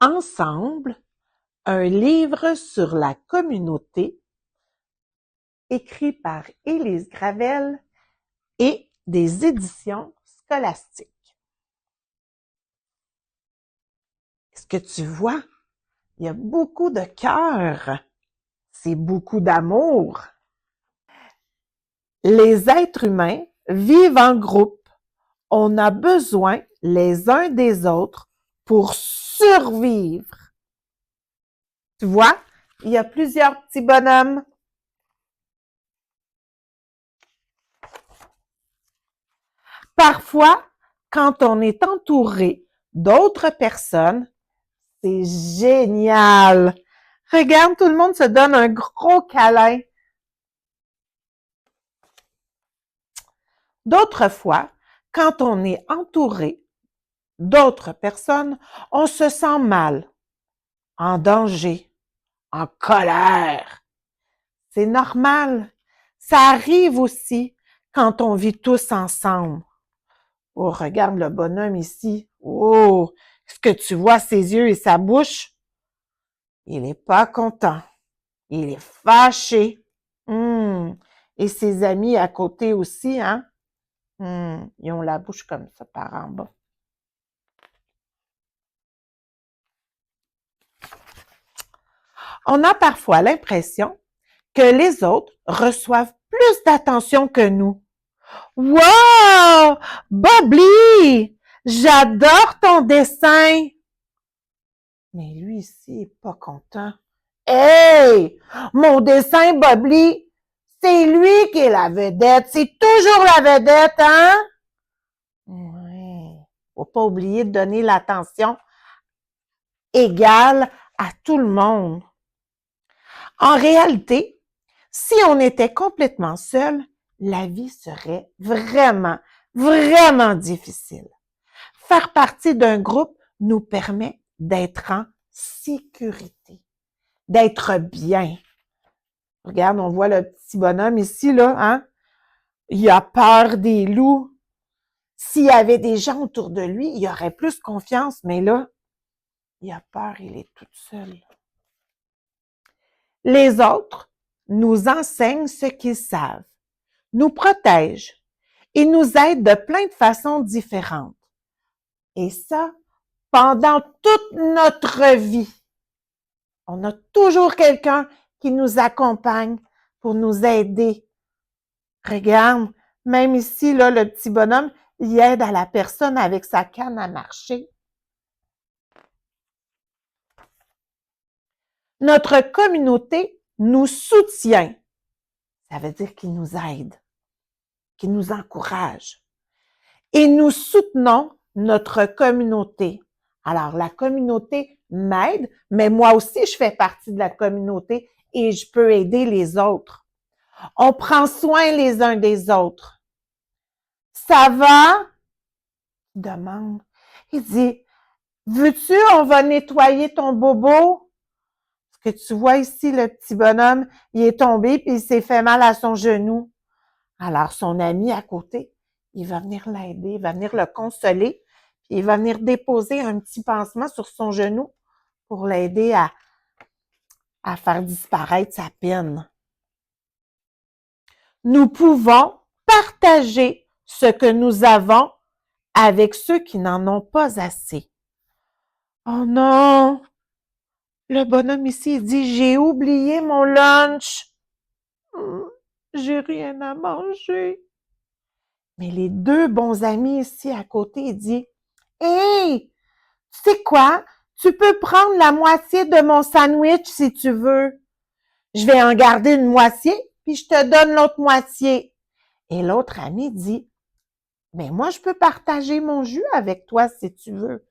ensemble un livre sur la communauté écrit par Élise Gravel et des éditions scolastiques. Est-ce que tu vois? Il y a beaucoup de cœur. C'est beaucoup d'amour. Les êtres humains vivent en groupe. On a besoin les uns des autres pour survivre. Tu vois, il y a plusieurs petits bonhommes. Parfois, quand on est entouré d'autres personnes, c'est génial. Regarde, tout le monde se donne un gros câlin. D'autres fois, quand on est entouré d'autres personnes, on se sent mal, en danger, en colère. C'est normal. Ça arrive aussi quand on vit tous ensemble. Oh, regarde le bonhomme ici. Oh, est-ce que tu vois ses yeux et sa bouche? Il n'est pas content. Il est fâché. Et ses amis à côté aussi, hein? Ils ont la bouche comme ça par en bas. On a parfois l'impression que les autres reçoivent plus d'attention que nous. Wow! Bobby! J'adore ton dessin! Mais lui ici est pas content. Hey! Mon dessin, Bobby, c'est lui qui est la vedette. C'est toujours la vedette, hein? Ouais. Faut pas oublier de donner l'attention égale à tout le monde. En réalité, si on était complètement seul, la vie serait vraiment, vraiment difficile. Faire partie d'un groupe nous permet d'être en sécurité, d'être bien. Regarde, on voit le petit bonhomme ici, là, hein? Il a peur des loups. S'il y avait des gens autour de lui, il aurait plus confiance, mais là, il a peur, il est tout seul. Les autres nous enseignent ce qu'ils savent, nous protègent et nous aident de plein de façons différentes. Et ça, pendant toute notre vie. On a toujours quelqu'un qui nous accompagne pour nous aider. Regarde, même ici, là, le petit bonhomme, il aide à la personne avec sa canne à marcher. Notre communauté nous soutient. Ça veut dire qu'il nous aide, qu'il nous encourage. Et nous soutenons notre communauté. Alors, la communauté m'aide, mais moi aussi, je fais partie de la communauté et je peux aider les autres. On prend soin les uns des autres. Ça va? Il demande. Il dit, veux-tu, on va nettoyer ton bobo? Parce que tu vois ici, le petit bonhomme, il est tombé puis il s'est fait mal à son genou. Alors, son ami à côté, il va venir l'aider, il va venir le consoler, puis il va venir déposer un petit pansement sur son genou pour l'aider à faire disparaître sa peine. Nous pouvons partager ce que nous avons avec ceux qui n'en ont pas assez. Oh non! Le bonhomme ici, il dit, j'ai oublié mon lunch. J'ai rien à manger. Mais les deux bons amis ici à côté, ils disent, hey, tu sais quoi? Tu peux prendre la moitié de mon sandwich si tu veux. Je vais en garder une moitié, puis je te donne l'autre moitié. Et l'autre ami dit, mais moi, je peux partager mon jus avec toi si tu veux.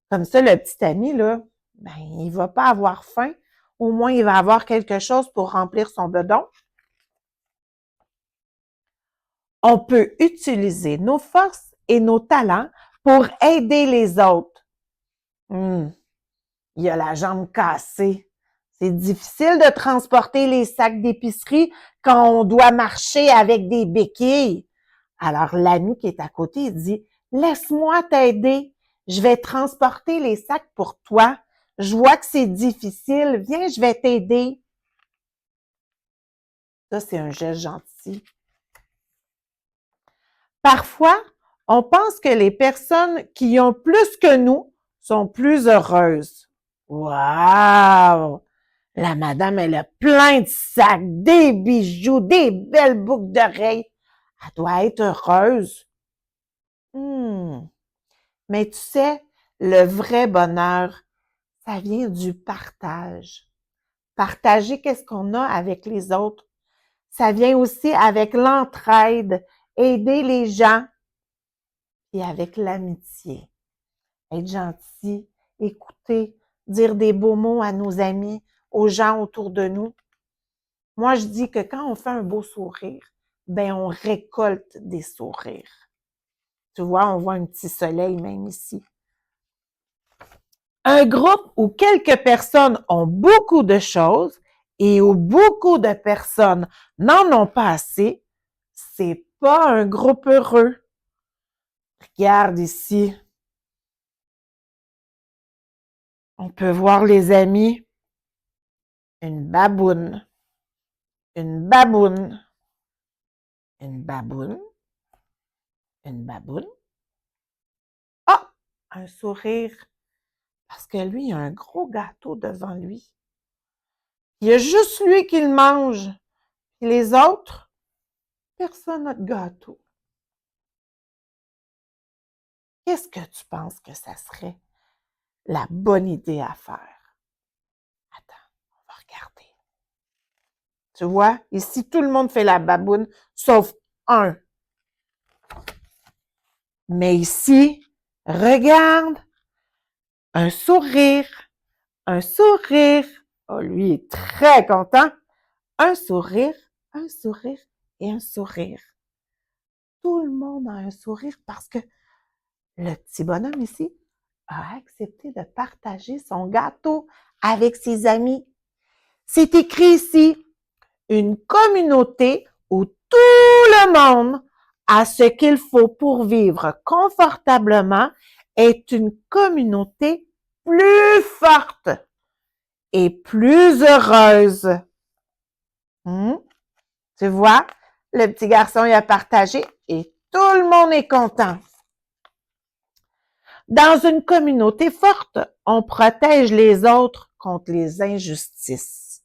Comme ça, le petit ami, là, ben, il va pas avoir faim. Au moins, il va avoir quelque chose pour remplir son bedon. On peut utiliser nos forces et nos talents pour aider les autres. Il a la jambe cassée. C'est difficile de transporter les sacs d'épicerie quand on doit marcher avec des béquilles. Alors, l'ami qui est à côté, il dit, laisse-moi t'aider. Je vais transporter les sacs pour toi. Je vois que c'est difficile. Viens, je vais t'aider. Ça, c'est un geste gentil. Parfois, on pense que les personnes qui ont plus que nous sont plus heureuses. Wow! La madame, elle a plein de sacs, des bijoux, des belles boucles d'oreilles. Elle doit être heureuse. Mais tu sais, le vrai bonheur, ça vient du partage. Partager qu'est-ce qu'on a avec les autres. Ça vient aussi avec l'entraide, aider les gens et avec l'amitié. Être gentil, écouter, dire des beaux mots à nos amis, aux gens autour de nous. Moi, je dis que quand on fait un beau sourire, ben on récolte des sourires. Tu vois, on voit un petit soleil même ici. Un groupe où quelques personnes ont beaucoup de choses et où beaucoup de personnes n'en ont pas assez, c'est pas un groupe heureux. Regarde ici. On peut voir les amis. Une baboune. Une baboune. Une baboune. Une baboune. Ah! Un sourire. Parce que lui, il a un gros gâteau devant lui. Il y a juste lui qui le mange. Et les autres, personne n'a de gâteau. Qu'est-ce que tu penses que ça serait la bonne idée à faire? Attends, on va regarder. Tu vois, ici, tout le monde fait la baboune, sauf un. Mais ici, regarde, un sourire, un sourire. Oh, lui est très content. Un sourire et un sourire. Tout le monde a un sourire parce que le petit bonhomme ici a accepté de partager son gâteau avec ses amis. C'est écrit ici, une communauté où tout le monde a ce qu'il faut pour vivre confortablement est une communauté plus forte et plus heureuse. Tu vois, le petit garçon il a partagé et tout le monde est content. Dans une communauté forte, on protège les autres contre les injustices.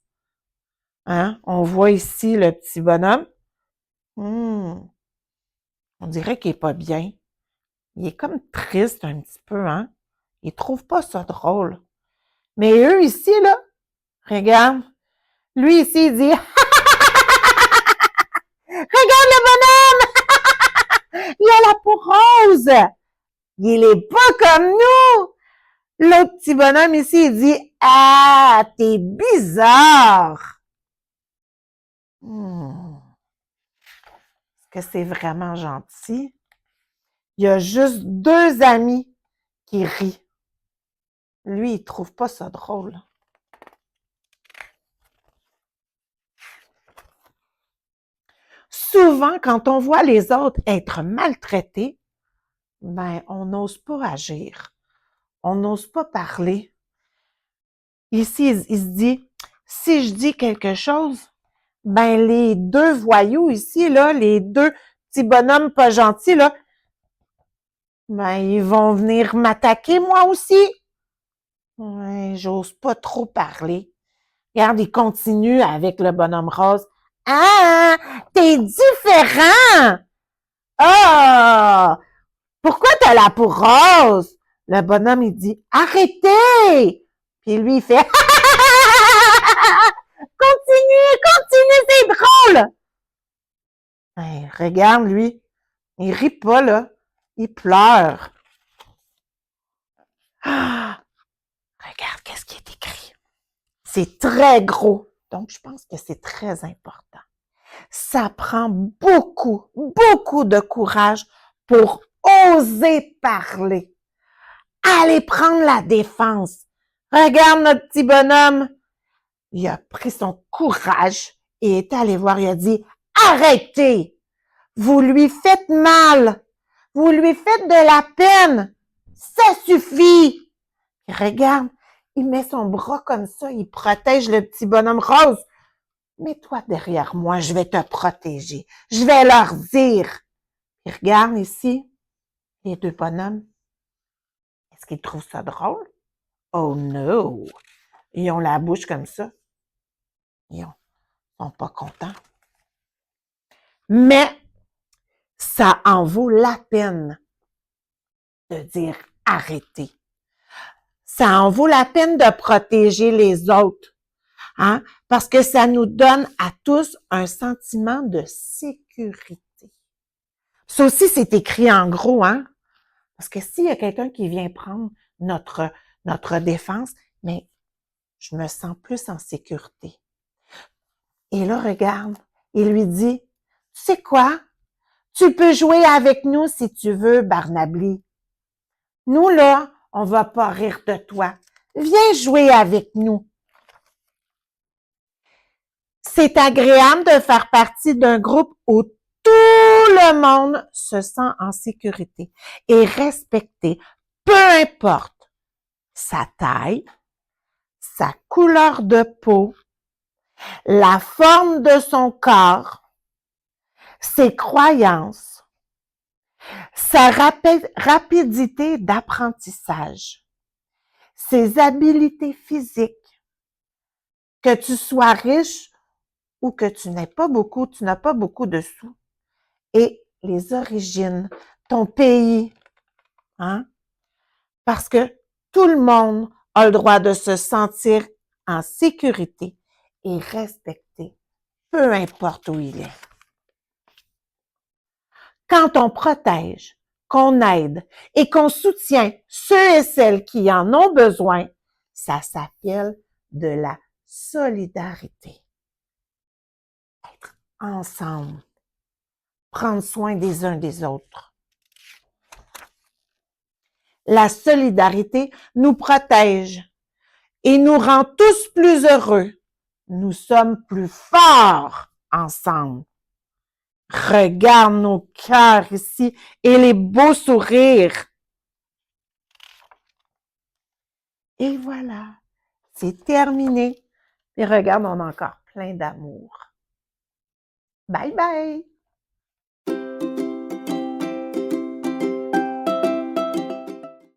Hein? On voit ici le petit bonhomme. On dirait qu'il est pas bien. Il est comme triste un petit peu, hein? Il trouve pas ça drôle. Mais eux ici, là, regarde, lui ici, il dit regarde le bonhomme! Il a la peau rose! Il est pas comme nous! L'autre petit bonhomme ici, il dit ah, t'es bizarre! Est-ce que c'est vraiment gentil? Il y a juste deux amis qui rient. Lui, il trouve pas ça drôle. Souvent, quand on voit les autres être maltraités, ben, on n'ose pas agir. On n'ose pas parler. Ici, il se dit, si je dis quelque chose, ben, les deux voyous ici, là, les deux petits bonhommes pas gentils, là, ben, ils vont venir m'attaquer, moi aussi. Ouais, j'ose pas trop parler. Regarde, il continue avec le bonhomme rose. Ah, t'es différent! Ah! Pourquoi t'as la peau rose? Le bonhomme, il dit, arrêtez! Puis lui, il fait, continue, c'est drôle! Hey, regarde, lui, il rit pas, là. Il pleure. Ah! Regarde, qu'est-ce qui est écrit. C'est très gros. Donc, je pense que c'est très important. Ça prend beaucoup de courage pour oser parler. Aller prendre la défense. Regarde notre petit bonhomme. Il a pris son courage et est allé voir. Il a dit, arrêtez. Vous lui faites mal. Vous lui faites de la peine. Ça suffit! Puis regarde, il met son bras comme ça, il protège le petit bonhomme rose. Mets-toi derrière moi, je vais te protéger. Je vais leur dire. Puis regarde ici, les deux bonhommes. Est-ce qu'ils trouvent ça drôle? Oh no! Ils ont la bouche comme ça. Ils sont pas contents. Mais ça en vaut la peine de dire arrêtez. Ça en vaut la peine de protéger les autres, hein? Parce que ça nous donne à tous un sentiment de sécurité. Ça aussi, c'est écrit en gros, hein? Parce que s'il y a quelqu'un qui vient prendre notre défense, mais je me sens plus en sécurité. Et là, regarde, il lui dit, tu sais quoi? Tu peux jouer avec nous si tu veux, Barnabli. Nous, là, on va pas rire de toi. Viens jouer avec nous. C'est agréable de faire partie d'un groupe où tout le monde se sent en sécurité et respecté, peu importe sa taille, sa couleur de peau, la forme de son corps, ses croyances, sa rapidité d'apprentissage, ses habiletés physiques, que tu sois riche ou que tu n'as pas beaucoup de sous, et les origines, ton pays, hein? Parce que tout le monde a le droit de se sentir en sécurité et respecté, peu importe où il est. Quand on protège, qu'on aide et qu'on soutient ceux et celles qui en ont besoin, ça s'appelle de la solidarité. Être ensemble, prendre soin des uns des autres. La solidarité nous protège et nous rend tous plus heureux. Nous sommes plus forts ensemble. Regarde nos cœurs ici et les beaux sourires. Et voilà, c'est terminé. Et regarde, on a encore plein d'amour. Bye bye!